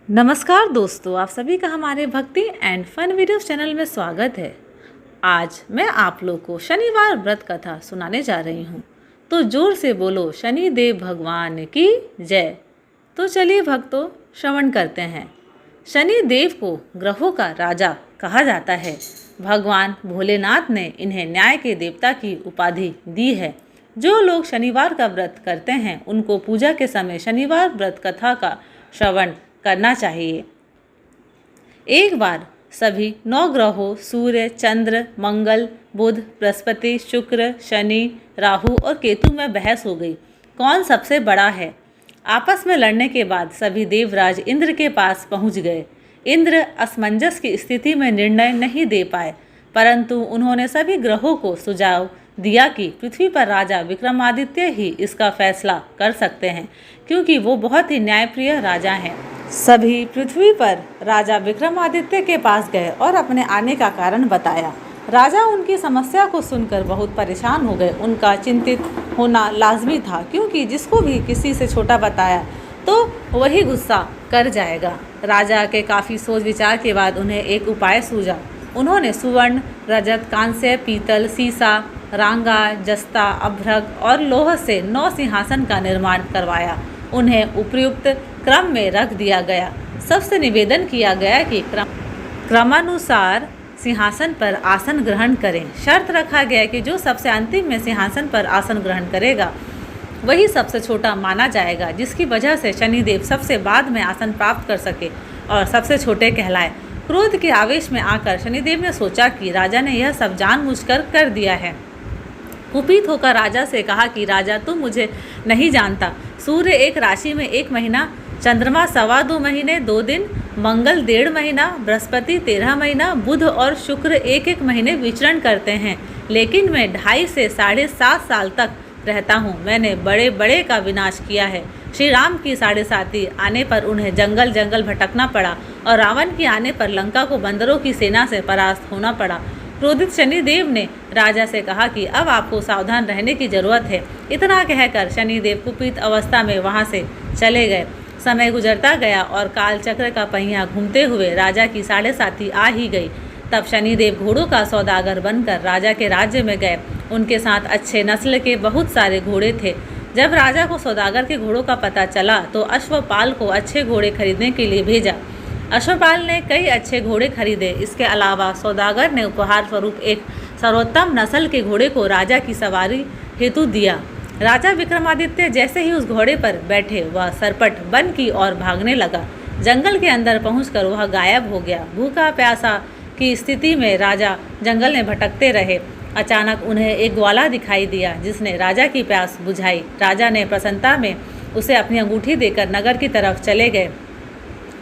नमस्कार दोस्तों, आप सभी का हमारे भक्ति एंड फन वीडियोस चैनल में स्वागत है। आज मैं आप लोग को शनिवार व्रत कथा सुनाने जा रही हूँ। तो जोर से बोलो शनि देव भगवान की जय। तो चलिए भक्तों, श्रवण करते हैं। शनि देव को ग्रहों का राजा कहा जाता है। भगवान भोलेनाथ ने इन्हें न्याय के देवता की उपाधि दी है। जो लोग शनिवार का व्रत करते हैं उनको पूजा के समय शनिवार व्रत कथा का श्रवण करना चाहिए। एक बार सभी 9 ग्रहों सूर्य, चंद्र, मंगल, बुध, बृहस्पति, शुक्र, शनि, राहु और केतु में बहस हो गई, कौन सबसे बड़ा है। आपस में लड़ने के बाद सभी देवराज इंद्र के पास पहुंच गए। इंद्र असमंजस की स्थिति में निर्णय नहीं दे पाए, परंतु उन्होंने सभी ग्रहों को सुझाव दिया कि पृथ्वी पर राजा विक्रमादित्य ही इसका फैसला कर सकते हैं, क्योंकि वो बहुत ही न्यायप्रिय राजा हैं। सभी पृथ्वी पर राजा विक्रमादित्य के पास गए और अपने आने का कारण बताया। राजा उनकी समस्या को सुनकर बहुत परेशान हो गए। उनका चिंतित होना लाजमी था, क्योंकि जिसको भी किसी से छोटा बताया तो वही गुस्सा कर जाएगा। राजा के काफ़ी सोच विचार के बाद उन्हें एक उपाय सूझा। उन्होंने सुवर्ण, रजत, कांस्य, पीतल, सीसा, रांगा, जस्ता, अभ्रक और लोह से 9 सिंहासन का निर्माण करवाया। उन्हें उपयुक्त क्रम में रख दिया गया। सबसे निवेदन किया गया कि क्रमानुसार सिंहासन पर आसन ग्रहण करें। शर्त रखा गया कि जो सबसे अंतिम में सिंहासन पर आसन ग्रहण करेगा वही सबसे छोटा माना जाएगा, जिसकी वजह से शनिदेव सबसे बाद में आसन प्राप्त कर सके और सबसे छोटे कहलाए। क्रोध के आवेश में आकर शनिदेव ने सोचा कि राजा ने यह सब जानबूझकर कर दिया है। कुपित होकर राजा से कहा कि राजा, तुम मुझे नहीं जानता। सूर्य एक राशि में 1 महीना, चंद्रमा 2.25 महीने 2 दिन, मंगल 1.5 महीना, बृहस्पति 13 महीना, बुध और शुक्र 1-1 महीने विचरण करते हैं। लेकिन मैं 2.5 से 7.5 साल तक रहता हूँ। मैंने बड़े बड़े का विनाश किया है। श्री राम की 7.5 आने पर उन्हें जंगल जंगल भटकना पड़ा और रावण की आने पर लंका को बंदरों की सेना से परास्त होना पड़ा। क्रोधित शनिदेव ने राजा से कहा कि अब आपको सावधान रहने की जरूरत है। इतना कहकर शनिदेव कुपित अवस्था में वहां से चले गए। समय गुजरता गया और काल चक्र का पहिया घूमते हुए राजा की 7.5 आ ही गई। तब शनिदेव घोड़ों का सौदागर बनकर राजा के राज्य में गए। उनके साथ अच्छे नस्ल के बहुत सारे घोड़े थे। जब राजा को सौदागर के घोड़ों का पता चला तो अश्वपाल को अच्छे घोड़े खरीदने के लिए भेजा। अश्वपाल ने कई अच्छे घोड़े खरीदे। इसके अलावा सौदागर ने उपहार स्वरूप एक सर्वोत्तम नस्ल के घोड़े को राजा की सवारी हेतु दिया। राजा विक्रमादित्य जैसे ही उस घोड़े पर बैठे, वह सरपट वन की ओर भागने लगा। जंगल के अंदर पहुंचकर वह गायब हो गया। भूखा प्यासा की स्थिति में राजा जंगल में भटकते रहे। अचानक उन्हें एक ग्वाला दिखाई दिया, जिसने राजा की प्यास बुझाई। राजा ने प्रसन्नता में उसे अपनी अंगूठी देकर नगर की तरफ चले गए।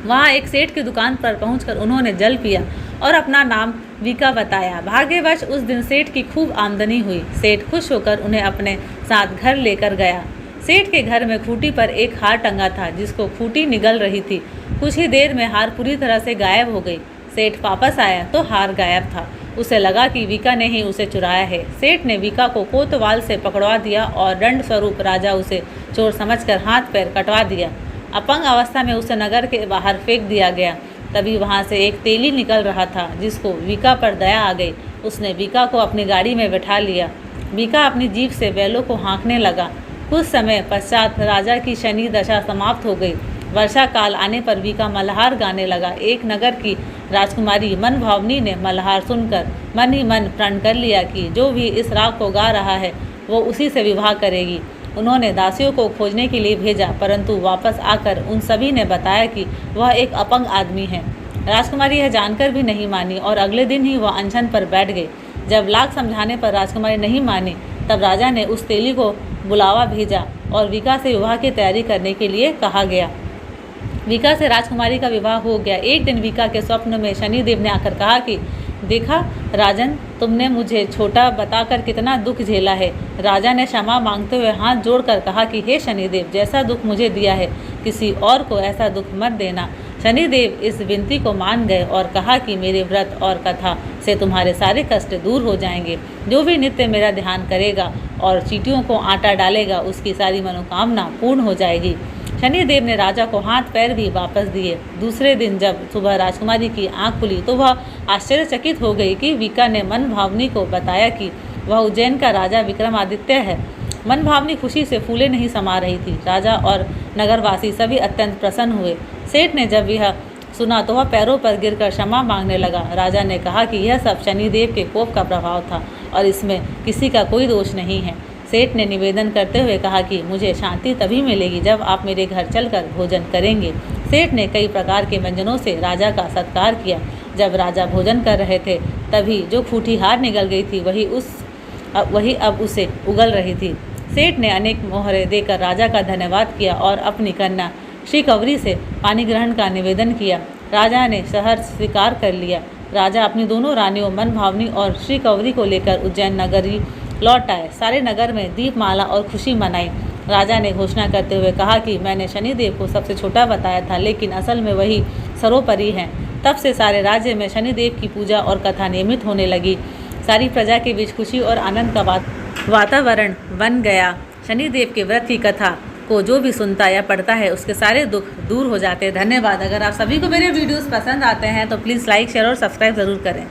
वहाँ एक सेठ की दुकान पर पहुंचकर उन्होंने जल पिया और अपना नाम वीका बताया। भाग्यवश उस दिन सेठ की खूब आमदनी हुई। सेठ खुश होकर उन्हें अपने साथ घर लेकर गया। सेठ के घर में खूंटी पर एक हार टंगा था, जिसको खूंटी निगल रही थी। कुछ ही देर में हार पूरी तरह से गायब हो गई। सेठ वापस आया तो हार गायब था। उसे लगा कि वीका ने ही उसे चुराया है। सेठ ने वीका को कोतवाल से पकड़वा दिया और दंड स्वरूप राजा उसे चोर समझकर हाथ पैर कटवा दिया। अपंग अवस्था में उसे नगर के बाहर फेंक दिया गया। तभी वहां से एक तेली निकल रहा था, जिसको वीका पर दया आ गई। उसने वीका को अपनी गाड़ी में बैठा लिया। वीका अपनी जीभ से बैलों को हाँकने लगा। कुछ समय पश्चात राजा की शनि दशा समाप्त हो गई। वर्षा काल आने पर वीका मल्हार गाने लगा। एक नगर की राजकुमारी मन भावनी ने मल्हार सुनकर मन ही मन प्रण कर लिया कि जो भी इस राग को गा रहा है वो उसी से विवाह करेगी। उन्होंने दासियों को खोजने के लिए भेजा, परंतु वापस आकर उन सभी ने बताया कि वह एक अपंग आदमी है। राजकुमारी यह जानकर भी नहीं मानी और अगले दिन ही वह अनशन पर बैठ गई। जब लाख समझाने पर राजकुमारी नहीं मानी, तब राजा ने उस तेली को बुलावा भेजा और वीका से विवाह की तैयारी करने के लिए कहा गया। वीका से राजकुमारी का विवाह हो गया। एक दिन वीका के स्वप्न में शनिदेव ने आकर कहा कि देखा राजन, तुमने मुझे छोटा बताकर कितना दुख झेला है। राजा ने क्षमा मांगते हुए हाथ जोड़कर कहा कि हे शनिदेव, जैसा दुख मुझे दिया है किसी और को ऐसा दुख मत देना। शनिदेव इस विनती को मान गए और कहा कि मेरे व्रत और कथा से तुम्हारे सारे कष्ट दूर हो जाएंगे। जो भी नित्य मेरा ध्यान करेगा और चींटियों को आटा डालेगा, उसकी सारी मनोकामना पूर्ण हो जाएगी। शनिदेव ने राजा को हाथ पैर भी वापस दिए। दूसरे दिन जब सुबह राजकुमारी की आंख खुली तो वह आश्चर्यचकित हो गई कि विका ने मनभावनी को बताया कि वह उज्जैन का राजा विक्रमादित्य है। मनभावनी खुशी से फूले नहीं समा रही थी। राजा और नगरवासी सभी अत्यंत प्रसन्न हुए। सेठ ने जब यह सुना तो वह पैरों पर गिरकर क्षमा मांगने लगा। राजा ने कहा कि यह सब शनिदेव के कोप का प्रभाव था और इसमें किसी का कोई दोष नहीं है। सेठ ने निवेदन करते हुए कहा कि मुझे शांति तभी मिलेगी जब आप मेरे घर चलकर भोजन करेंगे। सेठ ने कई प्रकार के व्यंजनों से राजा का सत्कार किया। जब राजा भोजन कर रहे थे तभी जो फूटी हार निकल गई थी वही अब उसे उगल रही थी। सेठ ने अनेक मोहरे देकर राजा का धन्यवाद किया और अपनी कन्या श्री कवरी से पानी ग्रहण का निवेदन किया। राजा ने शहर स्वीकार कर लिया। राजा अपनी दोनों रानियों मनभावनी और श्री कवरी को लेकर उज्जैन नगरी लौट आए। सारे नगर में दीपमाला और खुशी मनाई। राजा ने घोषणा करते हुए कहा कि मैंने शनिदेव को सबसे छोटा बताया था, लेकिन असल में वही सर्वोपरि हैं। तब से सारे राज्य में शनिदेव की पूजा और कथा नियमित होने लगी। सारी प्रजा के बीच खुशी और आनंद का वातावरण बन गया। शनिदेव के व्रत की कथा को जो भी सुनता या पढ़ता है उसके सारे दुख दूर हो जाते हैं। धन्यवाद। अगर आप सभी को मेरे वीडियोस पसंद आते हैं तो प्लीज़ लाइक, शेयर और सब्सक्राइब ज़रूर करें।